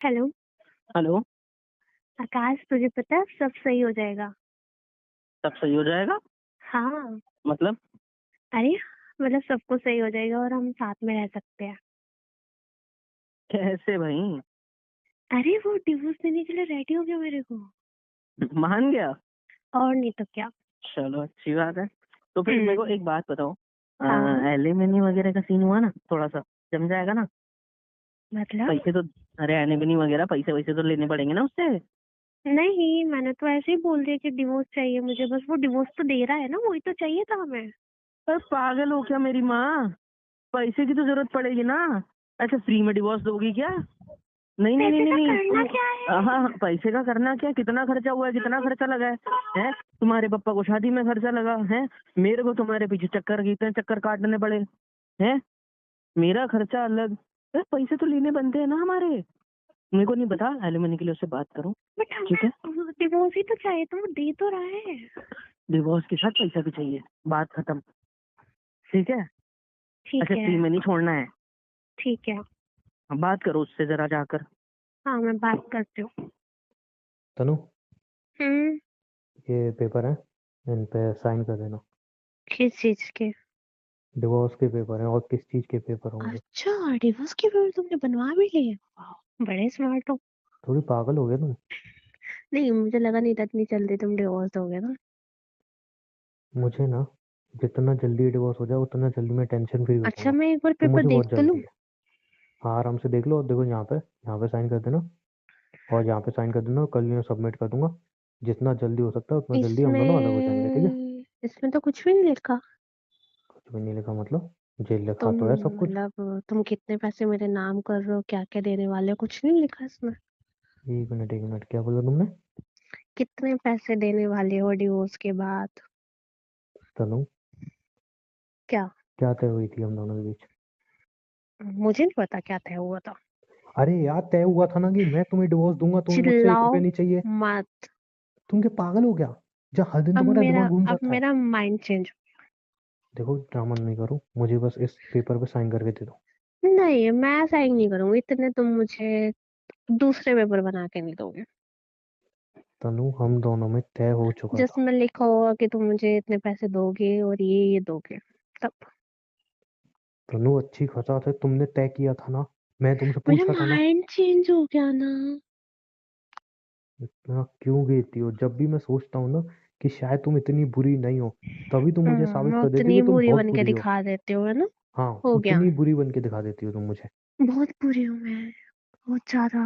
Hello. Hello. आकाश, तुझे पता है सब सही हो जाएगा। सब सही हो जाएगा? हाँ। मतलब? अरे, मतलब सब कुछ सही हो जाएगा और हम साथ में रह सकते हैं। कैसे भाई? अरे, वो डिवोर्स देने के लिए रेडी हो गया मेरे को। मान गया? और नहीं तो क्या। चलो, अच्छी बात है। तो फिर मेरे को हम्म। एक बात बताओ। हाँ हाँ। एलिमनी वगैरह का सीन हुआ ना, थोड़ा सा जम जाएगा ना? मतलब? पैसे तो, अरे एलिमनी वगैरह पैसे वैसे तो लेने पड़ेंगे ना उससे। नहीं, मैंने तो ऐसे ही बोल दिया कि डिवोर्स चाहिए मुझे, बस वो डिवोर्स तो दे रहा है ना, वही तो चाहिए था हमें। अरे पागल हो क्या मेरी माँ? पैसे की तो जरूरत पड़ेगी ना। ऐसे फ्री में डिवोर्स दोगी क्या? नहीं नहीं नहीं पैसे नहीं का नहीं, करना तुम। क्या हाँ है? हाँ, पैसे का करना क्या? कितना खर्चा हुआ है, कितना खर्चा लगा है? तुम्हारे पापा को शादी में खर्चा लगा है। मेरे को तुम्हारे पीछे चक्कर, कितने चक्कर काटने पड़े हैं। मेरा खर्चा अलग। पैसे तो लेने बनते हैं ना हमारे। मेरे को नहीं पता, एलिमनी के लिए उससे बात करो। बट ठीक है। हमें डिवोर्स ही तो चाहिए, तो वो दे तो रहा है। डिवोर्स के साथ पैसा भी चाहिए। बात खत्म। ठीक है। ठीक अच्छा, है। फ्री में नहीं छोड़ना है। ठीक है। बात करो उससे जरा जाकर। हाँ, मैं बात करती हूँ। तनु, हम्म। ये पेपर है, इन पे साइन कर देना। किस चीज के? डिवोर्स के पेपर हैं, और किस चीज़ के पेपर होंगे? अच्छा, डिवोर्स के पेपर तुमने बनवा भी लिए? वाह, बड़े स्मार्ट हो। थोड़ी पागल हो गए तुम। नहीं, मुझे लगा नहीं था इतनी जल्दी तुम डिवोर्स दोगे ना। मुझे ना, जितना जल्दी डिवोर्स हो जाए उतना जल्दी मैं टेंशन फ्री हो अच्छा, जाऊंगा। मैं एक बार तो पेपर मुझे देख बहुत तो लूं? जल्दी है। हाँ, आराम से देख लो, और देखो यहाँ पे साइन कर देना। और यहाँ पे साइन कर देना, और कल मैं सबमिट कर दूंगा। जितना जल्दी हो सकता है उतना जल्दी हम दोनों अलग हो जाएंगे, ठीक है? इसमें तो कुछ भी नहीं लिखा। कुछ भी नहीं लिखा मतलब? जेल लिखा तुम तो है सब कुछ। मतलब तुम कितने पैसे मेरे नाम कर रहे हो, क्या क्या देने वाले हो, कुछ नहीं लिखा इसमें। एक मिनट, क्या बोला तुमने? कितने पैसे देने वाले हो डिवोर्स के बाद? तनु, क्या? क्या तय हुई थी हम दोनों के बीच? मुझे नहीं पता क्या तय हुआ था। अरे यार, तय हुआ था ना कि मैं तुम्हें डिवोर्स दूंगा, तुम्हें मुझसे एक चिल्लाओ रुपया नहीं चाहिए। मत। तुम क्या पागल हो गया? जहाँ हर दिन तुम्हारा दिमाग घूम अब जाता है। मेरा माइंड चेंज। देखो, ड्रामा नहीं करो, मुझे बस इस पेपर पे साइन करके दे दो। नहीं, मैं साइन नहीं करूंगी, इतने तुम मुझे दूसरे पेपर बना के नहीं दोगे तनु, हम दोनों में तय हो चुका था। जिसमें लिखा होगा कि तुम मुझे इतने पैसे दोगे और ये दोगे। तब तनु, अच्छी खासा था, तुमने तय किया था ना। मैं तुमसे मेरा पूछा था ना। माइंड चेंज हो गया ना। इतना क्यों गिरती हो जब भी मैं सोचता हूँ ना कि शायद तुम इतनी बुरी नहीं हो? तभी तुम मुझे साबित मैं कर देती हो उतनी कि तुम बुरी बहुत बन के बुरी हो। दिखा देते हो, है ना? हाँ, हो गया। उतनी बुरी बन के दिखा देती हो तुम मुझे। बहुत बुरी हूँ मैं, बहुत ज्यादा।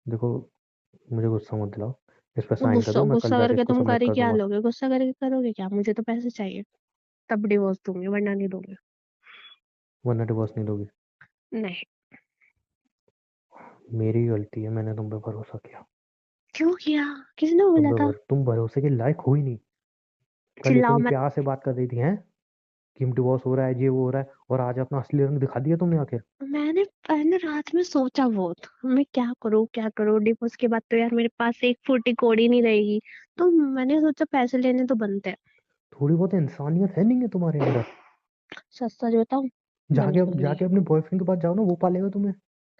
देखो, मुझे गुस्सा मत दिलाओ। इस पर साइन कर गुस्सा दो, मैं कल गुस्सा जाके करके इसको तुम कर सबमिट ही कर क्या दूंगा। लोगे? गुस्सा करके करोगे क्या? मुझे तो पैसे चाहिए, तब डिवोर्स दूंगी, वरना नहीं दूंगी। वरना डिवोर्स नहीं दोगी? नहीं। मेरी गलती है, मैंने तुम पे भरोसा किया। क्यों किया? किसने बोला था? तुम भरोसे के लायक हो ही नहीं। कल चिल्लाओ इतनी मत। प्यार से बात कर रही थी हैं कि डिवोर्स हो रहा है, ये वो हो रहा है, और आज अपना असली रंग दिखा दिया तुमने आखिर। मैंने मैंने रात में सोचा बहुत, मैं क्या करूँ क्या करूँ, डिवोर्स के बाद तो यार मेरे पास एक फूटी कौड़ी नहीं रहेगी। तो मैंने सोचा पैसे लेने तो बनते हैं। थोड़ी बहुत इंसानियत है नहीं है तुम्हारे अंदर? सच सच बताऊं? जाके बिल्कुल नहीं। जाके अपने बॉयफ्रेंड के पास जाओ ना, वो पालेगा तुम्हें।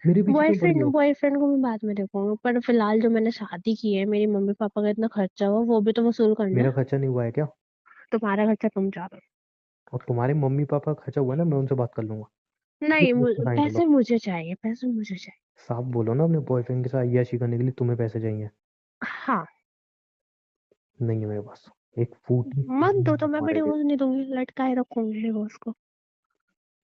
मेरे पीछे क्यों पड़ी बॉयफ्रेंड हो? बॉयफ्रेंड को मैं बाद में देखूंगी, पर फिलहाल जो मैंने शादी की है, मेरी मम्मी पापा का इतना खर्चा हुआ, वो भी तो वसूल करना मेरा है। खर्चा नहीं हुआ है क्या? तुम्हारा खर्चा तुम जानो। और तुम्हारे मम्मी पापा का खर्चा हुआ है ना, मैं उनसे बात कर लूंगा। नहीं, साइन कर लो। पैसे मुझे चाहिए, पैसे मुझे चाहिए। साफ बोलो ना, अपने बॉयफ्रेंड के साथ अय्याशी करने के लिए तुम्हें पैसे चाहिए? हाँ। नहीं है मेरे पास एक फूटी मत पैसे दो नहीं है तो मैं भी तुम्हारे लिए। डिवोर्स नहीं दूंगी, लटकाए रखूंगी डिवोर्स को।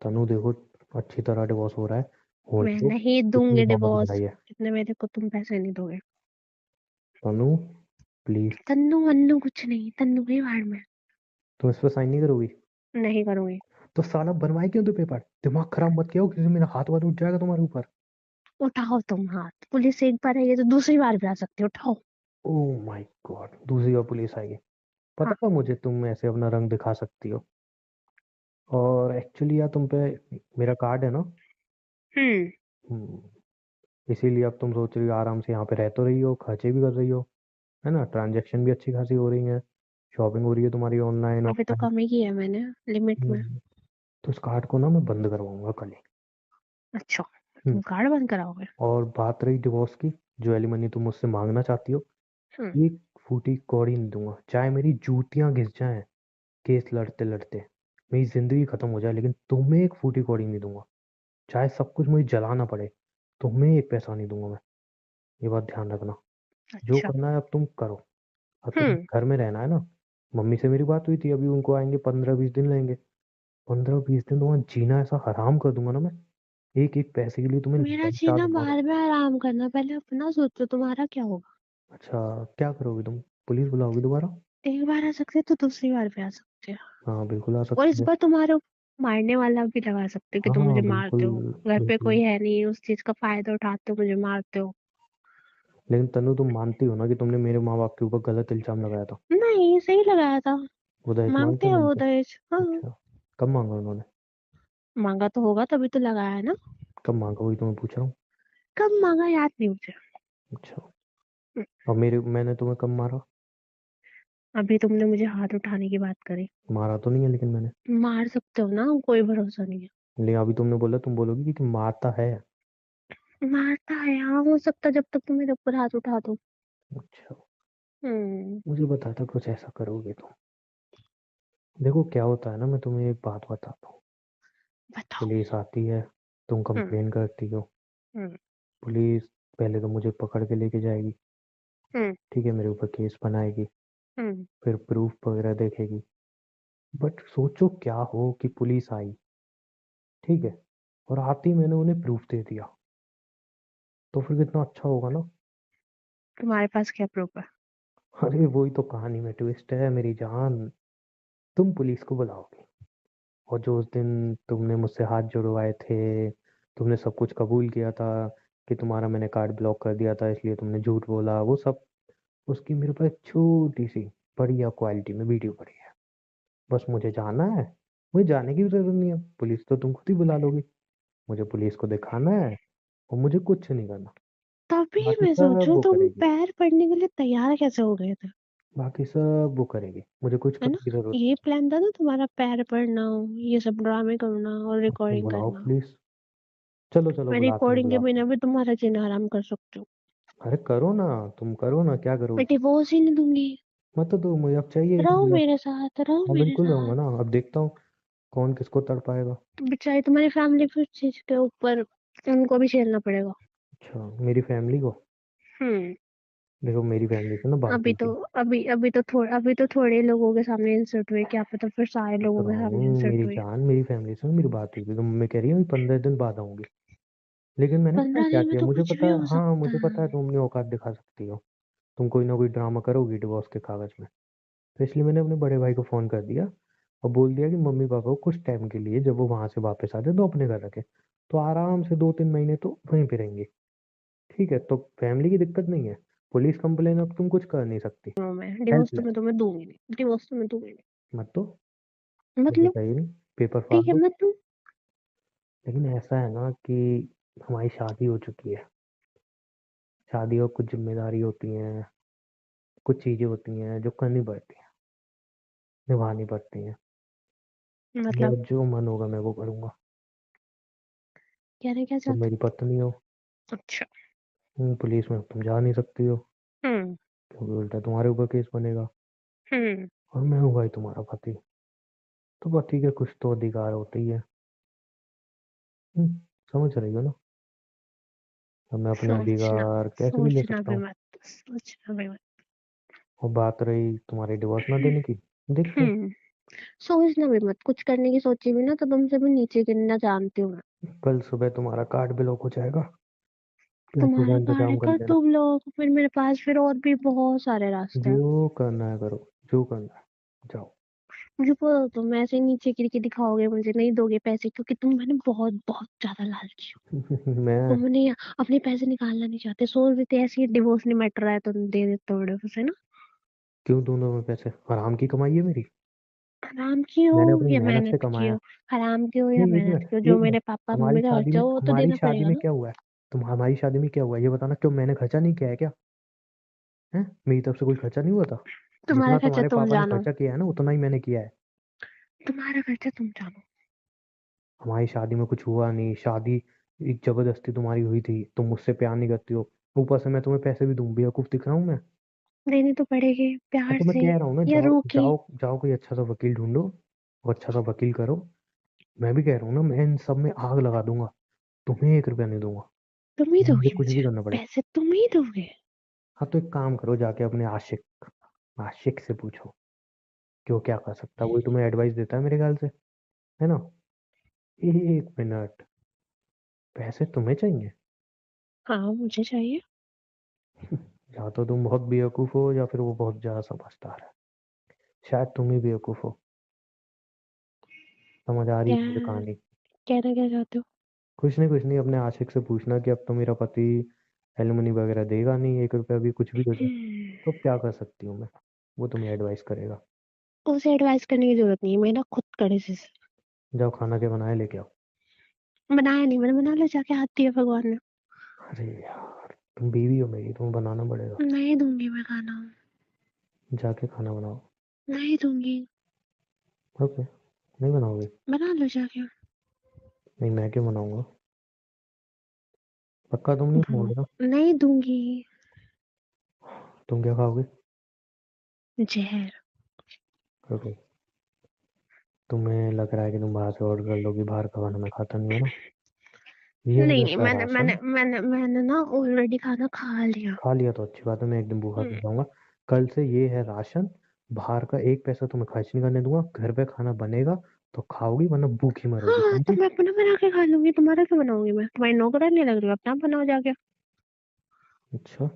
तनु देखो, अच्छी तरह डिवोर्स हो रहा है, होने मैं दो। नहीं इतनी दूंगी नौबत डिवोर्स, बढ़ाई है। इतने मेरे को तुम पैसे नहीं दोगे। तनु, प्लीज। तन्नू वन्नू कुछ नहीं, तन्नू ही भाड़ में। तुम इस पर साइन नहीं करोगी? नहीं करूंगी। तो साला बनवाए क्यों? तो पेपर दिमाग खराब मत किया हो, किसी मेरा हाथ वाथ उठ जाएगा तुम्हारे ऊपर। उठाओ तुम हाथ, पुलिस एक बार आई है तो दूसरी बार भी आ सकती है, उठाओ। ओ माय गॉड, दूसरी बार पुलिस आएगी? पता हाँ। था मुझे तुम ऐसे अपना रंग दिखा सकती हो। और एक्चुअली यार, तुम पे मेरा कार्ड है ना। हम्म। इसीलिए अब तुम सोच रही हो आराम से यहाँ पे रह तो रही हो, खर्चे भी कर रही हो, है ना? ट्रांजैक्शन भी अच्छी खासी हो रही है। शॉपिंग हो रही है तुम्हारी ऑनलाइन अभी तो ऑफलाइन। कम ही किया है मैंने, लिमिट में। तो इस कार्ड को ना मैं बंद करवाऊंगा कल ही। अच्छा। तुम कार्ड बंद कराओगे? और बात रही डिवोर्स की, जो एलिमनी तुम मुझसे मांगना चाहती हो, हम्म एक फूटी कौड़ी नहीं दूंगा, चाहे मेरी जूतियां घिस जाएं केस लड़ते लड़ते, मेरी जिंदगी खत्म हो जाए, लेकिन तुम्हें एक फूटी कौड़ी नहीं दूंगा। चाहे सब कुछ मुझे जलाना पड़े, तुम्हें एक पैसा नहीं दूंगा मैं। ये बात ध्यान रखना। जो अच्छा। करना है अब तुम करो। अब तुम हम्म घर में रहना है ना। मम्मी से मेरी बात हुई थी, अभी उनको आएंगे 15-20 दिन लगेंगे। 15-20 दिन वहां जीना ऐसा हराम कर दूंगा ना मैं। एक एक पैसे के लिए तुम्हें मेरा ललचा जीना दूंगा मैं। बाद में आराम करना, पहले अपना सोचो तुम्हारा क्या होगा। अच्छा, क्या करोगे तुम? पुलिस बुलाओगे दोबारा? एक बार आ सकते तो दूसरी बार भी आ सकते हो। हाँ बिल्कुल आ और इस सकती है। बार तुम्हारे मारने वाला भी लगा सकते हो कि हाँ तुम मुझे हाँ बिल्कुल। मारते हो। घर पे बिल्कुल। कोई है नहीं, उस चीज का फायदा उठाते हो, मुझे मारते हो। लेकिन तनु, तुम मानती हो ना कि तुमने मेरे माँ बाप के ऊपर गलत इल्जाम लगाया था? नहीं, सही लगाया था। वो दहेज मांगते मांगते हैं हैं वो तुमसे? दहेज, हाँ। अच्छा, कब मांगा उन्होंने? मांगा तो होगा तभी तो लगाया है ना। कब मांगा वही तो मैं पूछ रहा हूँ। कब मांगा याद नहीं मुझे। अच्छा। हम्म, और मैंने तुम्हें कब मारा? अभी तुमने मुझे हाथ उठाने की बात करी। मारा तो नहीं है लेकिन मैंने। मार सकते हो ना, कोई भरोसा नहीं है। लेकिन अभी तुमने बोला, तुम बोलोगी कि मारता है। मारता है, हाँ, हो सकता है, जब तक तुम मेरे ऊपर हाथ उठा दो। अच्छा, हम्म मुझे बता था कुछ ऐसा करोगे तुम। देखो क्या होता है ना, मैं तुम्हें एक बात बताता हूँ। बताओ। पुलिस आती है, तुम हम्म कंप्लेन करती हो। हम्म पुलिस पहले तो मुझे पकड़ के लेके जाएगी। हम्म ठीक है, मेरे ऊपर केस बनाएगी। हम्म फिर प्रूफ वगैरह देखेगी। बट सोचो क्या हो कि पुलिस आई, ठीक है, और आते ही मैंने उन्हें प्रूफ दे दिया, तो फिर कितना अच्छा होगा ना। तुम्हारे पास क्या प्रूफ है? अरे वही तो कहानी में ट्विस्ट है मेरी जान। तुम पुलिस को बुलाओगे, और जो उस दिन तुमने मुझसे हाथ जुड़वाए थे, तुमने सब कुछ कबूल किया था कि तुम्हारा मैंने कार्ड ब्लॉक कर दिया था इसलिए तुमने झूठ बोला, वो सब, उसकी मेरे पास छोटी सी बढ़िया क्वालिटी में वीडियो पड़ी है। बस मुझे जाना है। मुझे जाने की भी जरूरत नहीं है, पुलिस तो तुम खुद ही बुला लोगी। मुझे पुलिस को दिखाना है, और मुझे कुछ नहीं करना। तभी बाकी मैं सब सोचूं वो तुम करेगी। पैर पड़ने के लिए तैयार कैसे हो गए थे। बाकी सब वो करेगी, मुझे कुछ है ना, करने की जरूरत ये नहीं प्लान था ना तुम्हारा, पैर पड़ना, ये सब ड्रामे करना और है। तो रिकॉर्डिंग बुलाओ करना। पुलिस। चलो चलो, मैं बुलाते हैं रिकॉर्डिंग के बुलाते हैं। बिना भी तुम्हारा जीना हराम कर सकती हूँ। अरे करो ना, तुम करो ना, क्या मैं करोगी? डिवोर्स ही नहीं दूंगी। मत तो दो, मुझे अब चाहिए ही रहो नहीं बस। मेरे साथ, रहो हाँ मेरे बिल्कुल साथ। रहूंगा ना, अब देखता हूँ कौन किसको तड़ पाएगा। तो बेचारी तुम्हारी फैमिली फिर चीज के ऊपर, उनको भी झेलना पड़ेगा। अच्छा, मेरी फैमिली को? हम्म देखो मेरी फैमिली से ना बात अभी हुई तो थी। अभी तो थोड़े लोगों के सामने इंसर्ट हुए, क्या पता फिर सारे बता लोगों के रहा सामने हूँ इंसर्ट मेरी हुई। जान, मेरी फैमिली से ना मेरी बात हुई थी, तो मम्मी कह रही है अभी 15 दिन बाद आऊंगी। लेकिन मैंने पता है 15 क्या दिन में किया, तो मुझे कुछ पता भी है, हो हाँ सकता मुझे पता है है। तुम अपनी औकात दिखा सकती हो। तुम कोई ना कोई ड्रामा करोगी डिवोर्स के कागज में। तो इसलिए मैंने अपने बड़े भाई को फोन कर दिया, और बोल दिया कि मम्मी पापा को कुछ टाइम के लिए, जब वो वहां से वापस आ जाए तो अपने घर रखे। तो आराम से 2-3 महीने तो वहीं पे रहेंगे। ठीक है, तो फैमिली की दिक्कत नहीं है। पुलिस कंप्लेन अब तुम कुछ कर नहीं सकती। मैं डिवोर्स तो हेल्पलेस। मैं तुम्हें दूंगी नहीं, डिवोर्स तो मैं दूंगी नहीं। मत तो, मुझे मतलब, चाहिए नहीं, पेपर फाड़ ठीक है, दो। मतलब। लेकिन ऐसा है ना कि हमारी शादी हो चुकी है। शादी और कुछ जिम्मेदारी होती हैं, कुछ चीजें होती हैं जो करनी पड़ती हैं, निभानी पड़ती हैं। मेरा मतलब जो मन होगा मैं वो करूंगा। कहने क्या तुम चाहते मेरी पत्नी हो। हो? अच्छा। पुलिस में तुम जा नहीं सकती हो, हम्म क्योंकि उल्टा तुम्हारे ऊपर केस बनेगा। हम्म और मैं हूँ भाई तुम्हारा पति, तो पति के कुछ तो अधिकार होते ही है। समझ रही हो ना? अब मैं अपने सोचना, अधिकार कैसे भी ले सोचना सकता भी हूँ। मत, सोचना भी मत। और बात रही तुम्हारे डिवोर्स ना देने की, देखते हैं। हम्म सोचना भी मत, कुछ करने की सोची भी ना तो तुमसे भी नीचे गिरना जानती हूँ मैं। कल सुबह तुम्हारा कार्ड ब्लॉक हो जाएगा, पैसों का तुम्हारा कार्ड इंतजाम कर कर लेना। तुम लोग, फिर मेरे पास फिर और भी बहुत सारे रास्ते हैं। जो करना है करो, जो करना है, जाओ। मुझे पता, तुम ऐसे ही नीचे गिर के दिखाओगे, मुझे नहीं दोगे पैसे, क्योंकि तुम मैंने बहुत बहुत ज्यादा लालची हो। मैं तुमने अपने पैसे निकालना नहीं चाहते, सोच रहे थे ऐसे ही डिवोर्स नहीं मैटर रहा है तो दे देते हो डिवोर्स, है ना। क्यों दूं मैं पैसे? हराम की कमाई है मेरी। हराम की हो मैंने अपनी या मेहनत से मेहनत की कमाया। हो, हराम की हो या नहीं एक मेहनत मिनट, की हो, जो एक मिनट। मेरे पापा हमारी मम्मी का शादी खर्चा में, हो वो तो हमारी देना शादी पड़ेगा में ना। क्या हुआ है? तुम, हमारी शादी में क्या हुआ है ये बताना, क्यों मैंने खर्चा नहीं किया है क्या? है, मेरी तरफ से कोई खर्चा नहीं हुआ था? तुम्हारा जितना खर्चा तुम्हारे तुम पापा ने जानो, खर्चा किया है ना, उतना ही मैंने किया है। तुम्हारा खर्चा तुम जानो। हमारी शादी में कुछ हुआ नहीं, शादी एक जबरदस्ती तुम्हारी हुई थी, तुम मुझसे प्यार नहीं करती हो, ऊपर से मैं तुम्हें पैसे भी दूं, बेवकूफ दिख रहा हूँ मैं? देने तो पड़ेंगे हाँ प्यार तो मैं से, कह रहा हूँ ना, या जाओ रो के। जाओ जाओ, कोई अच्छा सा वकील ढूंढो और अच्छा सा वकील करो। मैं भी कह रहा हूँ ना, मैं इन सब में आग लगा दूंगा, तुम्हें 1 रुपया नहीं दूंगा, तुम ही मुझे दोगे कुछ भी मुझे करना पड़े। पैसे, तुम ही दोगे। हाँ तो एक काम करो, जाके अपने आशिक आशिक से पूछो कि वो क्या कर सकता है, वही तुम्हें एडवाइस देता है मेरे ख्याल से, है ना? 1 मिनट, पैसे तुम्हें चाहिए? हाँ मुझे चाहिए। या तो तुम बहुत बेवकूफ हो या फिर वो बहुत ज्यादा समझदार है, शायद तुम ही बेवकूफ हो। समझ आ रही क्या है मुझे कहानी? कहना क्या चाहते हो? कुछ नहीं, अपने आशिक से पूछना कि अब तो मेरा पति एलिमनी वगैरह देगा नहीं, 1 रुपया भी, कुछ भी हो जाए तो क्या कर सकती हूँ मैं, वो तुम्हें एडवाइस करेगा। उसे एडवाइस करने की जरूरत नहीं है, मैं ना खुद करे से। जाओ, खाना के बनाए लेके आओ। बनाया नहीं मैंने, बना लो जाके, हाथ दिया भगवान ने। अरे यार, तुम बीवी हो मेरी, तुम्हें बनाना पड़ेगा। नहीं दूंगी मैं खाना। जाके खाना बनाओ। नहीं दूंगी। ओके, नहीं बनाओगे? बना लो जाके। नहीं, मैं क्यों बनाऊंगा? पक्का तुम नहीं वो बनाओगे ना? नहीं दूंगी। तुम क्या खाओगे? जहर। ओके, तुम्हें लग रहा है कि तुम बाहर से ऑर्डर कर लोगी, बाहर का खाना मैं खाता नहीं हूँ ना। ये है नहीं नहीं, वैसा मैंने मैंने राशन। मैंने मैंने ना ऑलरेडी खाना खा लिया। खा लिया तो अच्छी बात है, मैं एक दिन भूखा हम्म, नहीं जाऊंगा। कल से ये है राशन, बाहर का 1 पैसा तुम्हें खर्च नहीं करने दूंगा, घर पे खाना बनेगा तो खाओगी, वरना भूखी मरोगी, हाँ तो समझी? मैं अपना बना के खा लूंगी, तुम्हारा क्यों बनाऊंगी? मैं तुम्हारी नौकरानी नहीं लग रही हूँ, अपना बनाओ जाके। अच्छा,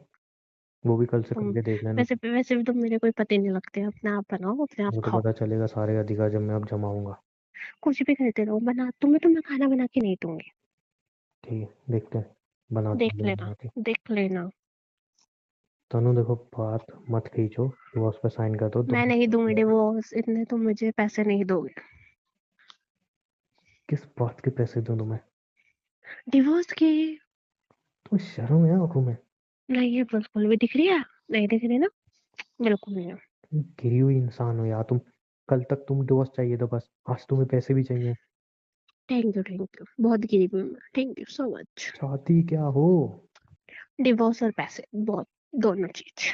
वो भी कल से तुम करके देख लेना। वैसे भी तुम मेरे कोई पति नहीं लगते, अपने आप बनाओ अपने आप वो तो खाओ। पता चलेगा सारे अधिकार जब मैं अब जमाऊंगा। कुछ भी करते रहो, बना तुम्हें खाना बना के नहीं दूंगी। ठीक है, देखते हैं, बनाते देख हैं लेना। बना के। देख लेना। तनु देखो, बात मत खींचो, वो उस पर साइन कर दो मैं तुम। नहीं दूंगी डिवोर्स, इतने तुम मुझे पैसे नहीं दोगे। किस बात के पैसे दूं तुम्हें? डिवोर्स के। तुम्हें शर्म है आंखों में? नहीं है बिल्कुल भी, दिख रही है? नहीं दिख रही ना? बिल्कुल नहीं है। तुम गिरी हुई इंसान हो यार तुम। कल तक तुम डिवोर्स चाहिए था बस, आज तुम्हें पैसे भी चाहिए। थैंक यू, बहुत गिरी हुई मैं, थैंक यू सो मच। चाहती क्या हो? डिवोर्स और पैसे, बहुत, दोनों चीज।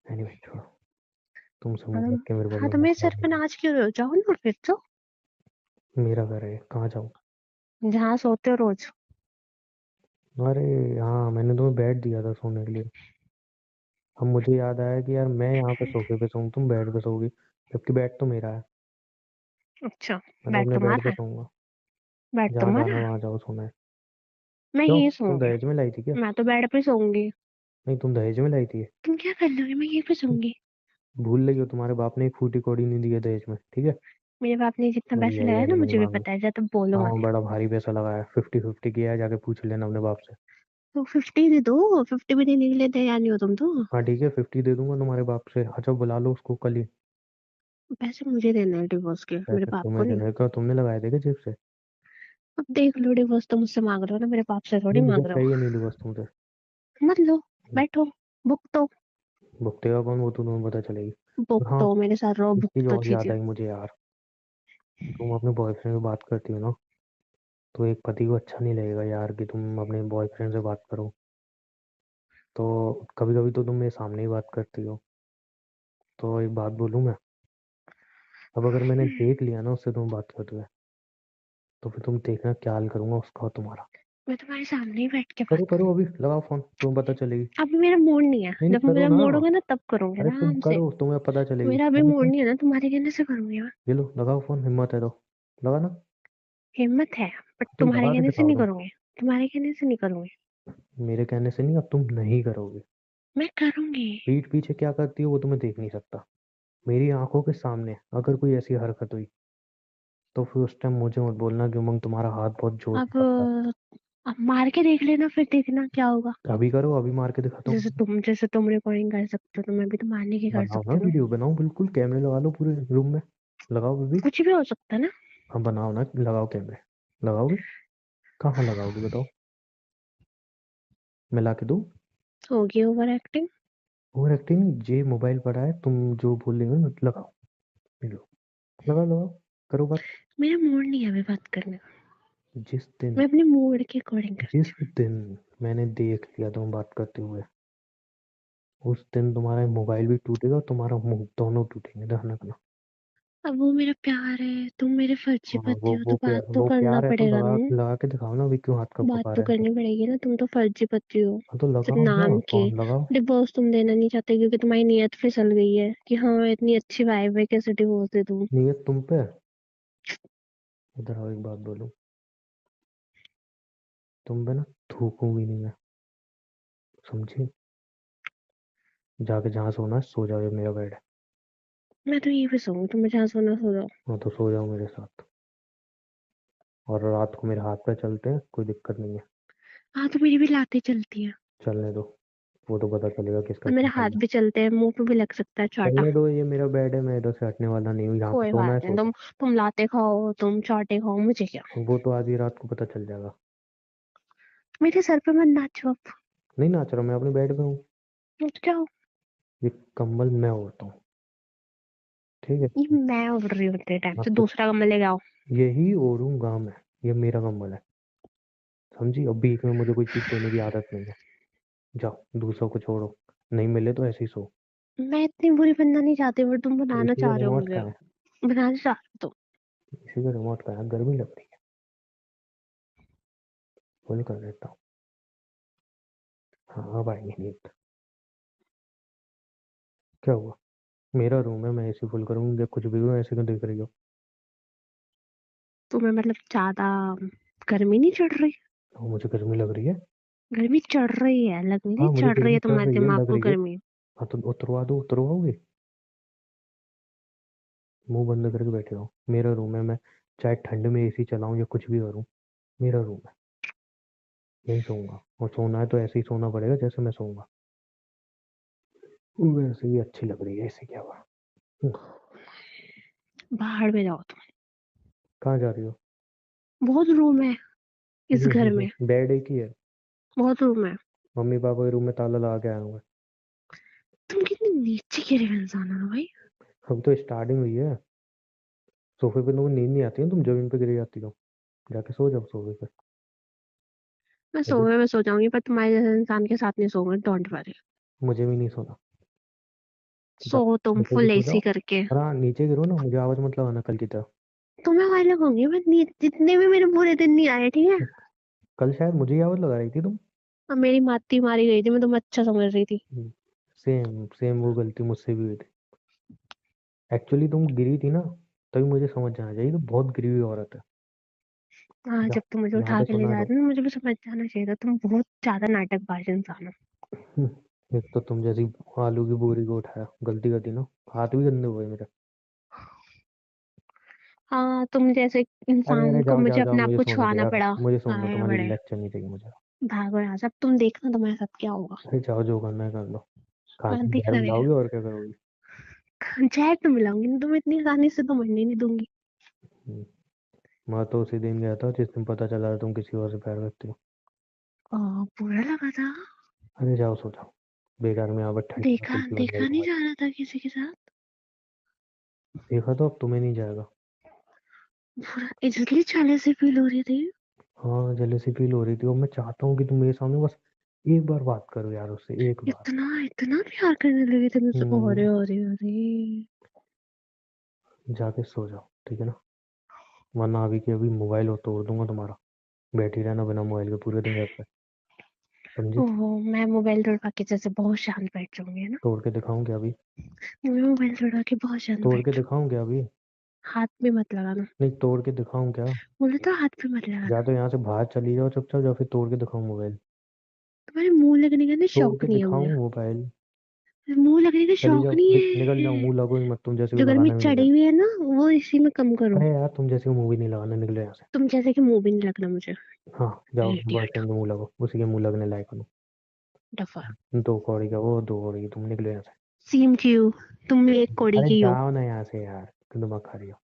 एनीवे छोड़ो, तुमसे हाँ मुंह रख के मेरे को हाँ, भी तो मुंह मेरे सर खराब पे हो नाच क्यों रहे हो? जाओ ना फिर तो, गया। मेरा घर है, कहाँ जाऊँ? जहाँ सोते हो रोज। अरे हाँ, मैंने तुम्हें बेड दिया था सोने के लिए। अब मुझे याद आया कि यार मैं यहाँ पे सोफे पे सोऊं, तुम बेड पे सोओगी, जबकि बेड तो मेरा है। अच्छा। मैं तो बैड अपने बेड तुम्हारा पे है? सोऊंगा। बैड जहाँ तुम्हारा जाना है है? वहां जाओ, सोना है। मैं क्यों, यहीं तुम सोऊंगी। दहेज में लाई थी क्या? मैं तो बेड पे सोऊंगी। नहीं, तुम दहेज में लाई थी। तुम क्या कर लोगे? मैं यहीं पे सोऊंगी। भूल रही हो, तुम्हारे बाप ने एक फूटी कौड़ी नहीं दी है दहेज में, ठीक है? मेरे बाप ने जितना वही पैसे है, लगाया ये ना, एलिमनी मुझे भी मांग लो। पता है, ज्यादा बोलो हाँ, मत। बड़ा भारी पैसा लगाया, 50-50 किया है, जाके पूछ लेना अपने बाप से। तो 50 दे दो, 50 भी देने के लिए तैयार नहीं हो तुम तो। हाँ ठीक है, 50 दे दूंगा तुम्हारे बाप से। अच्छा, बुला लो उसको कल ही। पैसे मुझे देने हैं डिवोर्स के, मेरे पैसे बाप को तुम्हें नहीं। देने का, तुमने लगाए थे क्या जेब से? अब देख लो, डिवोर्स तो मुझसे मांग रहे हो ना, मेरे बाप से थोड़ी नहीं, मुझे मांग रहे चाहिए हो। नहीं डिवोर्स तुमसे। मत लो। बैठो। भुगतो। भुगतेगा कौन, वो तो तुम्हें पता चलेगी। और हाँ, भुगतो मेरे साथ रहो, एक चीज भुगतो और याद चीजें। आई मुझे यार, तुम अपने बॉयफ्रेंड से बात करती हो ना, तो एक पति को अच्छा नहीं लगेगा यार कि तुम अपने बॉयफ्रेंड से बात करो। तो कभी कभी तो तुम मेरे सामने ही बात करती हो। तो एक बात बोलूँ मैं, अब अगर मैंने देख लिया ना उससे तुम बात करते हुए, तो फिर तुम देखना क्या हाल करूंगा उसका और तुम्हारा। मैं तुम्हारे सामने ही बैठ के करो बात करो, करूँ? अभी लगाओ फोन, तुम्हें पता चलेगी। अभी मेरा मूड नहीं है, नहीं नहीं, जब करो मेरा ना। मूड होगा ना तब करूंगी अरे तुम आराम से। करो, तुम्हें पता चलेगी, मेरा अभी अभी मूड तुम। नहीं है ना, तुम्हारे कहने से करूंगी मैं। ये लो, लगाओ फोन, हिम्मत है तो लगा ना। हिम्मत है, बट तो तुम्हारे लगा के कहने से दिखाओ नहीं तुम। करूंगी। तुम्हारे कहने से नहीं करूंगी। मेरे कहने से नहीं, अब तुम नहीं करोगे। मैं करूंगी। पीठ पीछे क्या करती हो वो तुम्हें देख नहीं सकता, मेरी आंखों के सामने अगर कोई ऐसी हरकत हुई तो फिर उस टाइम मुझे मत बोलना कि उमंग तुम्हारा हाथ बहुत जोर से पकड़ा अब मार के देख लेना, फिर देखना क्या होगा। है। अभी करो, अभी मार के दिखाता हूँ। जैसे तुम रिकॉर्डिंग कर सकते हो, तो मैं भी तो मारने की कर बनाओ ना सकती हूँ ना। वीडियो, बनाओ, बिल्कुल कैमरे लगा लो पूरे रूम में। लगाओ बेबी। कुछ भी हो सकता है ना। हाँ बनाओ ना, लगाओ कैमरे। लगाओगे? कहाँ लगाओगे बताओ, मैं ला के दूँ? होगी ओवर एक्टिंग। Over acting? जे मोबाइल पड़ा है, तुम जो बोल रही हो ना, लगाओ। ये लो, लगाओ लगाओ, करो बात। मेरा मूड नहीं है अभी बात करने का। जिस दिन मैं अपने मूड के अकॉर्डिंग करती जिस दिन मैंने देख लिया तुम बात करते हुए, उस दिन तुम्हारा मोबाइल भी टूटेगा और तुम्हारा मुंह दोनों टूटेंगे, ध्यान रखना। हूँ। अब वो मेरा प्यार है, तुम मेरे फर्जी हाँ, पति हो, तो बात तो वो करना प्यार है तो पड़ेगा लगा ना। लगा के दिखाओ ना, अभी क्यों हाथ कब बात कपा तो रहे हैं तो। करनी पड़ेगी ना, तुम तो फर्जी पति हो। हाँ तो सिर्फ लगाओ ना, नाम के। फोन लगाओ। डिवोर्स तुम देना नहीं चाहते क्योंकि तुम्हारी नीयत फिसल गई है कि हाँ इतनी अच्छी वाइफ है, कैसे डिवोर्स दे दूँ। नीयत तुम पे है। इधर आओ, एक बात बोलूं, तुम पे ना थूकूं भी नहीं मैं, समझी? जाके जहाँ सोना है सो जाओ, ये मेरा बेड है। मैं तो यहीं पे सोऊंगी, तुम्हें जहाँ सोना सो जाओ। हाँ तो सो जाओ मेरे साथ, और रात को मेरे हाथ पे चलते हैं, कोई दिक्कत नहीं है। हाँ तो मेरी भी लातें चलती हैं। चलने दो, वो तो पता चलेगा किसका और मेरे क्या हाथ चल रहा भी चलते हैं, मुंह पे भी लग सकता है है। चाटा। चलने दो, ये मेरा बेड है, मैं इधर से हटने वाला नहीं हूँ, यहाँ पे कोई सोना बात है नहीं, सो जाओ। तुम लाते खाओ, तुम चाटे खाओ, मुझे क्या। वो तो आधी रात को पता चल जाएगा। मेरे सर पे मत नाचो अब। नहीं नाच रहा, मैं अपने बेड पे हूँ। तो क्या हो? ये कंबल मैं ओढ़ता हूँ, ठीक है? ये मैं उड़ रही हूँ इतने टाइम हाँ से, तो दूसरा कमल लेके आओ। यही ओढ़ूंगा मैं, ये मेरा कंबल है, समझी? और बीच में मुझे कोई चीज देने की आदत नहीं है। जाओ दूसरों को छोड़ो, नहीं मिले तो ऐसे ही सो। मैं इतनी बुरी बनना नहीं चाहती, पर तुम बनाना इसी का चाह रहे हो रिमोट मुझे। का है, बनाना चाह रहे हो तुम। इसी का रिमोट का है, गर्मी लग रही है, वो नहीं कर देता हूँ। हाँ अब आएंगे नींद। क्या हुआ? मेरा रूम है, मैं एसी फुल करूंगी, कुछ भी हो ऐसे क्यों देख रही हो? तुम्हें मतलब ज्यादा गर्मी नहीं चढ़ रही? हाँ, मुझे गर्मी लग रही है। गर्मी चढ़ रही है, लग नहीं रही हाँ मुझे चढ़ रही गर्मी है चढ़ तुम्हारे रही है, दिमाग लग को रही है। गर्मी। हाँ तो उतरवा दो, उतरवाओगे? मुंह बंद करके बैठे हो, मेरा रूम है, मैं चाहे ठंड में एसी चलाऊं या कुछ भी करूं, मेरा रूम है, यही सोऊंगा। और सोना है तो ऐसे ही सोना पड़ेगा जैसे मैं सोऊंगा। वैसे ही अच्छी लग रही है, ऐसे क्या हुआ? बाहर में जाओ तुम। कहाँ जा रही हो? बहुत रूम है इस घर में। बेड एक ही है। बहुत रूम है। मम्मी पापा के रूम में ताला लगा के आया हूँ मैं। तुम कितने नीचे गिरे हुए इंसान हो ना भाई। अब तो स्टार्टिंग हुई है। सोफे पे तुमको नींद नहीं आती है, तुम जमीन पे गिर जाती हो। जाके सो जाओ सोफे पे। मैं अभी सोए में सो जाऊंगी, पर तुम्हारे जैसे इंसान के साथ नहीं सोऊंगी, डोंट वरी। मुझे भी नहीं सोना। सो जाओ तुम नीचे भी फुल सो एसी जाओ। करके। और हाँ नीचे गिरो ना, मुझे आवाज मत लगाना कल की तरह। तुम्हें वाले लगूंगी मैं, जितने भी मेरे बुरे दिन नहीं आए, ठीक है। कल शायद मुझे ही आवाज लगा रही थी तुम। अब मेरी माती मारी गई थी, मैं तुम्हें अच्छा समझ रही थी। सेम सेम वो गलती मुझसे भी हुई थी। एक्चुअली तुम गिरी थी ना, तभी मुझे समझ जाना चाहिए, तो बहुत गिरी हुई औरत है। हाँ, जा, जब तुम मुझे यहाँ उठा पे के ले सुना जा दो। रहे थे ना, मुझे भी समझ जाना चाहिए था, तुम बहुत ज्यादा नाटकबाज इंसान हो। एक तो तुम जैसी आलू की बोरी को उठाया, गलती कर दी ना, हाथ भी गंदे हुए मेरे। हाँ, तुम जैसे अरे इंसान अरे को जाओ मुझे जाओ जाओ, अपने आप मुझे को सोने दो छुआना यार, पड़ा। मुझे सोने दो, आए तुम्हारी बड़े। लेक्चर नहीं चाहिए मुझे। भागो यहाँ से, अब तुम देखना तुम्हारे साथ क्या होगा। अरे जाओ, जो करना है कर लो। खा हाँ, के जहर देखना देखना। मिलाओगे और क्या करोगी? जहर तो मिलाऊंगी नहीं, तुम्हें इतनी आसानी से तो मरने नहीं दूंगी। हम्म, मैं तो उसी दिन गया था जिस दिन पता चला था तुम किसी और से प्यार करती हो। बुरा लगा था। अरे जाओ सो जाओ, बेकार में यहाँ पर ठंड में देखा कुल्फी बन गई देखा नहीं तुम्हारी। जा रहा था किसी के साथ। देखा तो अब तुम्हें नहीं जाएगा। बुरा इसलिए चाले से फील हो रही थी। हाँ जेलेसी फील हो रही थी, और मैं चाहता हूँ कि तुम मेरे सामने बस एक बार बात करो यार, उससे एक बार। इतना इतना प्यार करने लगे थे मुझसे, हम्म, अरे अरे। जाके सो जाओ, ठीक है ना? वरना अभी के अभी मोबाइल हो तोड़ दूंगा तुम्हारा। बैठी रहना बिना मोबाइल के पूरे दिन घर पे, समझी? ओहो, मैं मोबाइल तोड़वा के जैसे बहुत शांत बैठ जाऊंगी, है ना। तोड़ के दिखाऊं क्या अभी? मैं मोबाइल तोड़वा के बहुत शांत तोड़ के बैठ दिखाऊं क्या अभी? जाऊंगी। हाथ भी मत लगाना। नहीं तोड़ के दिखाऊं क्या? बोले तो हाथ भी मत या लगाना। तो यहाँ से बाहर चली जाओ चुपचाप, या फिर तोड़ के दिखाऊं मोबाइल। तुम्हारे मुंह लगने का ना तोड़ शौक के नहीं है दिखाऊं मुझे। मोबाइल। मुंह लगने का चली शौक जाओ, नहीं निकल जाओ, है। मुंह लगो ही मत, तुम जैसे को जो गर्मी लगाना भी नहीं चढ़ी है। हुई है ना, वो इसी में कम करो। अरे यार तुम जैसे को मुंह भी नहीं लगाना, निकलो यहाँ से। तुम जैसे कि मुंह भी नहीं लगना मुझे। हाँ जाओ इडियट। बॉयफ्रेंड के मुंह लगो, उसी के मुंह लगने लायक हो। डफर। दो कौड़ी का वो, दो कौड़ी की तुम, निकलो यहाँ से। सीम क्यों? तुम एक कौड़ी अरे की हो। जाओ ना यहाँ से यार, तुम दिमाग खा रही हो।